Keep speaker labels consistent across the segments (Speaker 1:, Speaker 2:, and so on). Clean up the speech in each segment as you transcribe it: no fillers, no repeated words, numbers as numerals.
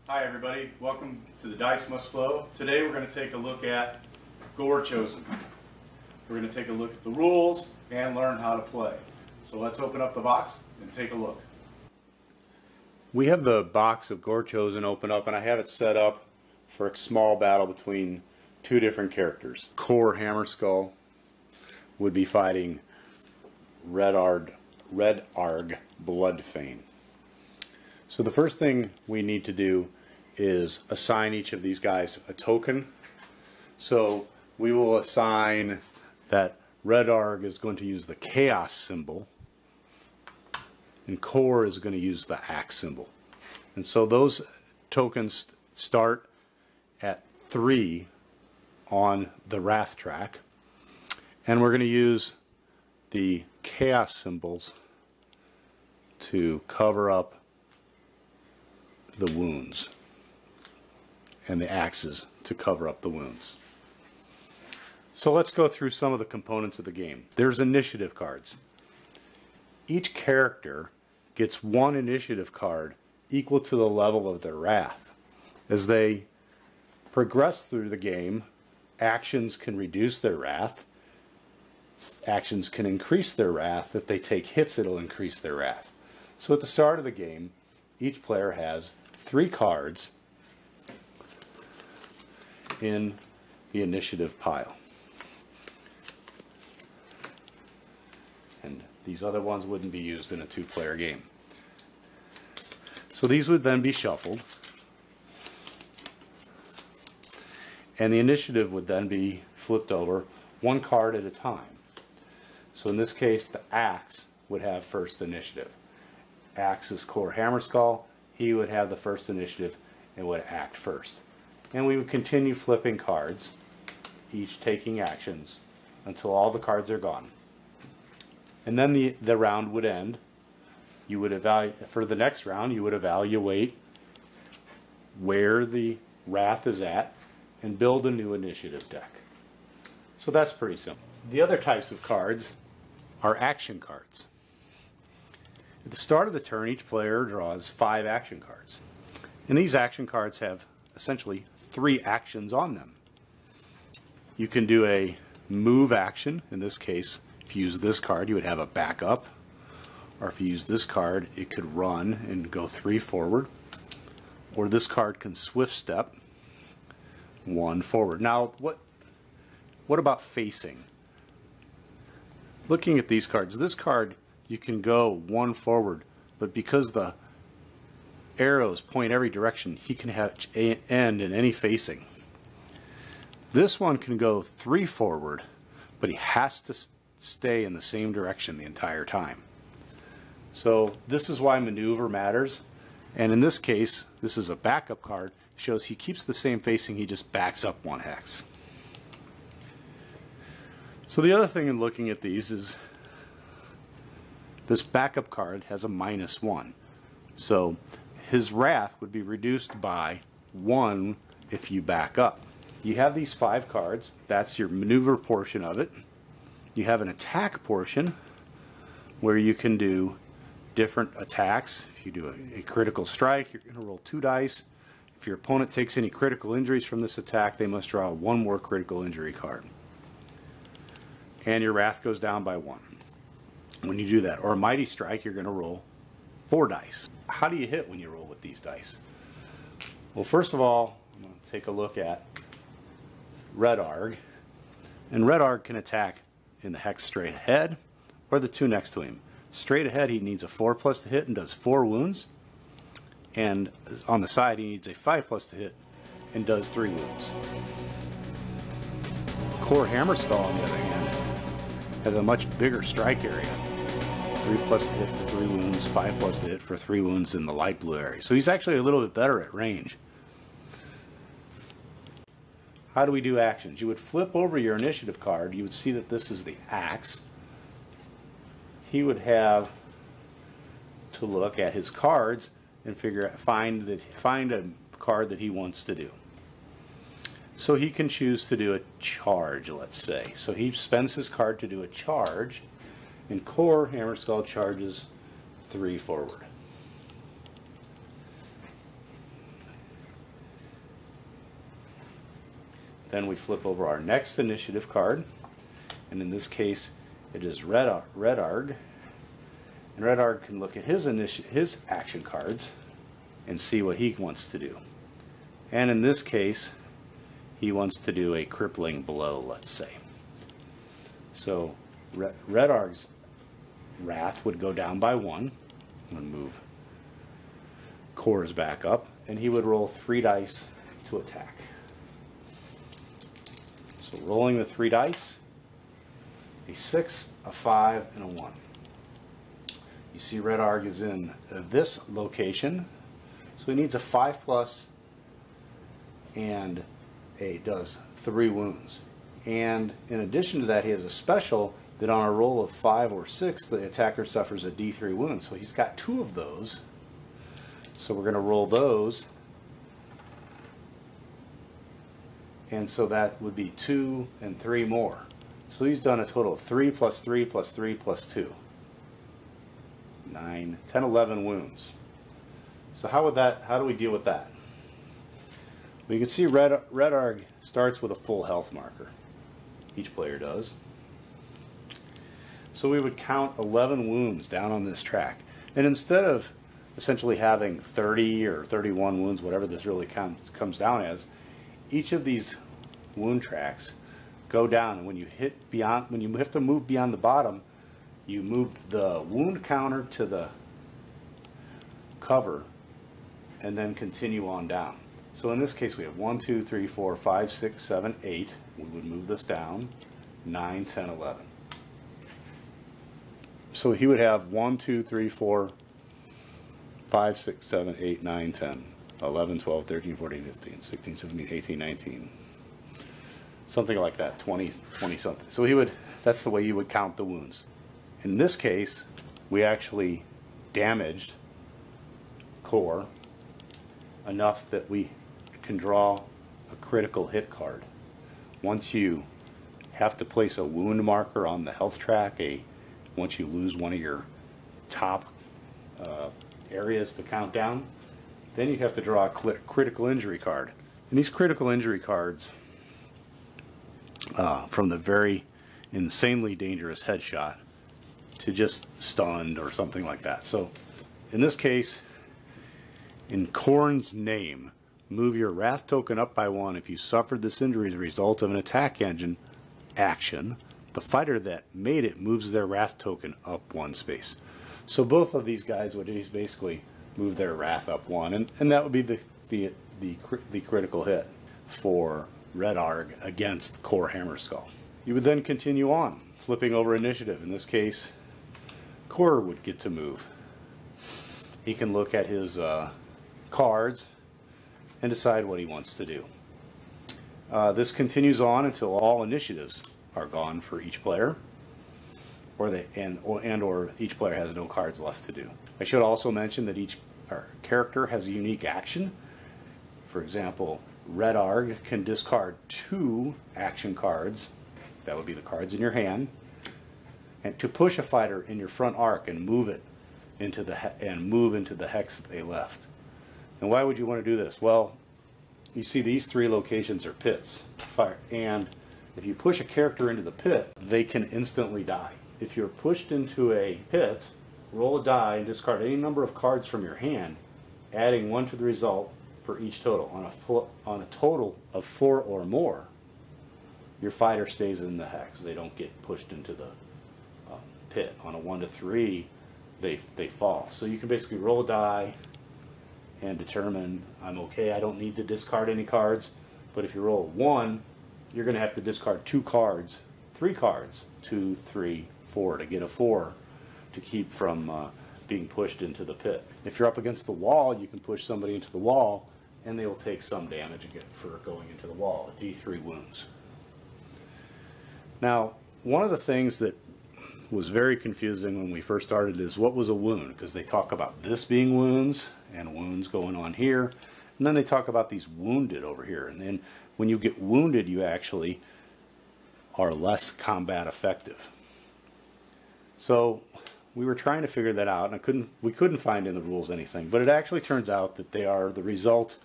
Speaker 1: Hi everybody, welcome to the Dice Must Flow. Today we're going to take a look at Gorechosen. We're going to take a look at the rules and learn how to play. So let's open up the box and take a look. We have the box of Gorechosen open up and I have it set up for a small battle between two different characters. Core Hammerskull would be fighting Red Arg Bloodfane. So the first thing we need to do is assign each of these guys a token. So we will assign that Red Arg is going to use the Chaos symbol and Core is going to use the Axe symbol. And so those tokens start at 3 on the Wrath track, and we're going to use the Chaos symbols to cover up the wounds and the axes to cover up the wounds. So let's go through some of the components of the game. There's initiative cards. Each character gets one initiative card equal to the level of their wrath. As they progress through the game, actions can reduce their wrath. Actions can increase their wrath. If they take hits, it'll increase their wrath. So at the start of the game, each player has 3 cards in the initiative pile. And these other ones wouldn't be used in a 2-player game. So these would then be shuffled. And the initiative would then be flipped over 1 card at a time. So in this case, the Axe would have first initiative. Axe is Core Hammerskull. He would have the first initiative and would act first. And we would continue flipping cards, each taking actions, until all the cards are gone. And then the round would end. You would for the next round, you would evaluate where the wrath is at and build a new initiative deck. So that's pretty simple. The other types of cards are action cards. At the start of the turn, each player draws 5 action cards. And these action cards have essentially 3 actions on them. You can do a move action. In this case, if you use this card, you would have a backup. Or if you use this card, it could run and go 3 forward. Or this card can swift step 1 forward. Now, what about facing? Looking at these cards, this card you can go 1 forward, but because the arrows point every direction, he can have end in any facing. This one can go 3 forward, but he has to stay in the same direction the entire time. So this is why maneuver matters. And in this case, this is a backup card. Shows he keeps the same facing, he just backs up 1 hex. So the other thing in looking at these is this backup card has a -1. So his wrath would be reduced by 1 if you back up. You have these 5 cards. That's your maneuver portion of it. You have an attack portion where you can do different attacks. If you do a critical strike, you're going to roll 2 dice. If your opponent takes any critical injuries from this attack, they must draw 1 more critical injury card. And your wrath goes down by 1 when you do that. Or a mighty strike, you're going to roll 4 dice. How do you hit when you roll with these dice? Well, first of all, I'm going to take a look at Red Arg. And Red Arg can attack in the hex straight ahead or the 2 next to him. Straight ahead, he needs a 4+ to hit and does 4 wounds. And on the side, he needs a 5+ to hit and does 3 wounds. Core Hammerskull, on the other hand, has a much bigger strike area. 3+ to hit for 3 wounds, 5+ to hit for 3 wounds in the light blue area. So he's actually a little bit better at range. How do we do actions? You would flip over your initiative card. You would see that this is the Axe. He would have to look at his cards and find a card that he wants to do. So he can choose to do a charge, let's say. So he spends his card to do a charge, and Core Hammerskull charges 3 forward. Then we flip over our next initiative card, and in this case it is Red Arg. And Red Arg can look at his action cards and see what he wants to do. And in this case, he wants to do a crippling blow, let's say. So Red Arg's wrath would go down by 1. I'm going to move Core's back up, and he would roll 3 dice to attack. So rolling the 3 dice, a 6, a 5, and a 1. You see Red Arg is in this location, so he needs a 5+, and does 3 wounds. And in addition to that, he has a special that on a roll of 5 or 6, the attacker suffers a D3 wound. So he's got 2 of those. So we're going to roll those. And so that would be 2 and 3 more. So he's done a total of 3 plus 3 plus 3 plus 2. 9, 10, 11 wounds. So how do we deal with that? Well, you can see Red Arg starts with a full health marker. Each player does. So we would count 11 wounds down on this track. And instead of essentially having 30 or 31 wounds, whatever this really comes down as, each of these wound tracks go down. And when you have to move beyond the bottom, you move the wound counter to the cover and then continue on down. So in this case we have 1, 2, 3, 4, 5, 6, 7, 8. We would move this down. 9, 10, 11. So he would have 1, 2, 3, 4, 5, 6, 7, 8, 9, 10, 11, 12, 13, 14, 15, 16, 17, 18, 19. Something like that, 20 something. So that's the way you would count the wounds. In this case, we actually damaged Core enough that we can draw a critical hit card. Once you have to place a wound marker on the health track, once you lose one of your top areas to count down, then you have to draw a critical injury card. And these critical injury cards, from the very insanely dangerous headshot to just stunned or something like that. So in this case, in Khorne's name, move your wrath token up by 1 if you suffered this injury as a result of an attack engine action. The fighter that made it moves their wrath token up 1 space. So both of these guys would just basically move their wrath up 1, and that would be the critical hit for Red Arg against Core Hammerskull. You would then continue on, flipping over initiative. In this case, Core would get to move. He can look at his cards and decide what he wants to do. This continues on until all initiatives are gone for each player, or each player has no cards left to do. I should also mention that each character has a unique action. For example, Red Arg can discard 2 action cards, that would be the cards in your hand, and to push a fighter in your front arc and move it into the hex that they left. And why would you want to do this? Well, you see these 3 locations are pits, and if you push a character into the pit, they can instantly die. If you're pushed into a pit, roll a die and discard any number of cards from your hand, adding 1 to the result for each total. On a total of 4 or more, your fighter stays in the hex. They don't get pushed into the pit. On a 1 to 3, they fall. So you can basically roll a die and determine, I'm okay, I don't need to discard any cards. But if you roll a 1, you're going to have to discard 2 cards, 3 cards, 2, 3, 4 to get a 4 to keep from being pushed into the pit. If you're up against the wall, you can push somebody into the wall and they will take some damage again for going into the wall, D3 wounds. Now, one of the things that was very confusing when we first started is what was a wound, because they talk about this being wounds and wounds going on here, and then they talk about these wounded over here. And then when you get wounded, you actually are less combat effective. So we were trying to figure that out, and we couldn't find in the rules anything, but it actually turns out that they are the result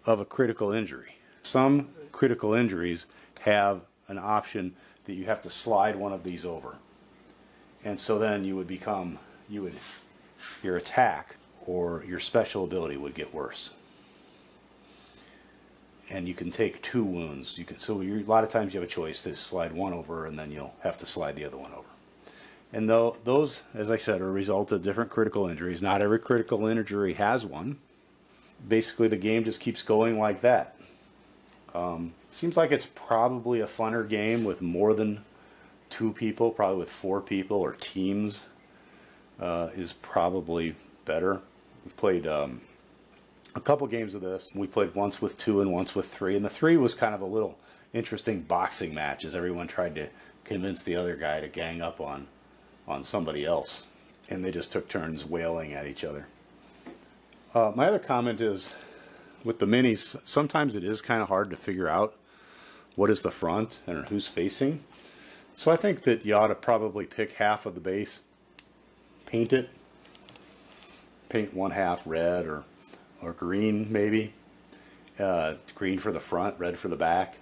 Speaker 1: of a critical injury. Some critical injuries have an option that you have to slide one of these over. And so then you would become, your attack or your special ability would get worse. And you can take 2 wounds. So a lot of times you have a choice to slide one over, and then you'll have to slide the other one over. And those, as I said, are a result of different critical injuries. Not every critical injury has one. Basically, the game just keeps going like that. Seems like it's probably a funner game with more than 2 people, probably with 4 people or teams is probably better. We've played a couple games of this. We played once with 2 and once with 3, and the 3 was kind of a little interesting boxing match as everyone tried to convince the other guy to gang up on somebody else, and they just took turns wailing at each other. My other comment is, with the minis, sometimes it is kind of hard to figure out what is the front and who's facing. So I think that you ought to probably pick half of the base, paint it, paint one half red or green maybe, green for the front, red for the back,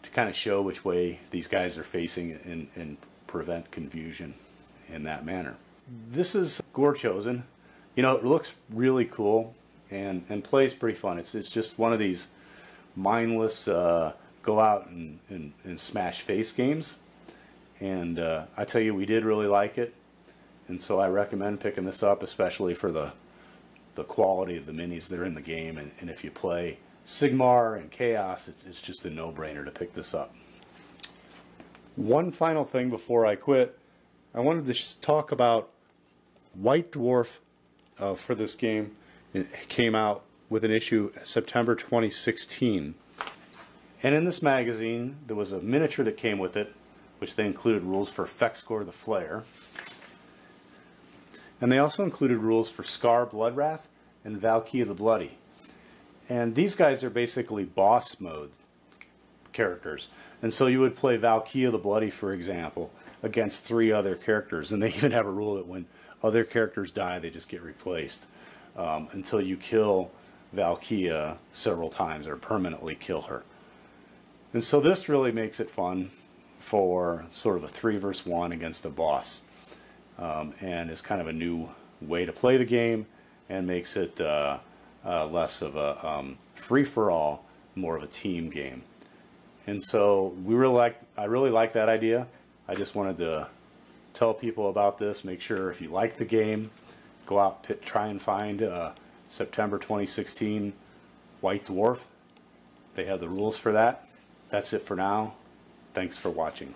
Speaker 1: to kind of show which way these guys are facing and prevent confusion in that manner. This is Gorechosen. You know, it looks really cool and plays pretty fun. It's just one of these mindless go out and smash face games. And I tell you, we did really like it, and so I recommend picking this up, especially for the quality of the minis that are in the game. And if you play Sigmar and Chaos, it's just a no-brainer to pick this up. One final thing before I quit, I wanted to talk about White Dwarf for this game. It came out with an issue September 2016. And in this magazine, there was a miniature that came with it, which they included rules for Fexgor the Flayer. And they also included rules for Scar Bloodwrath and Valkia the Bloody. And these guys are basically boss mode characters. And so you would play Valkia the Bloody, for example, against 3 other characters. And they even have a rule that when other characters die, they just get replaced until you kill Valkia several times or permanently kill her. And so this really makes it fun for sort of a 3 versus 1 against a boss. And it's kind of a new way to play the game, and makes it less of a free-for-all, more of a team game. And so I really like that idea. I just wanted to tell people about this. Make sure if you like the game, go out, try and find September 2016 White Dwarf. They have the rules for that. That's it for now. Thanks for watching.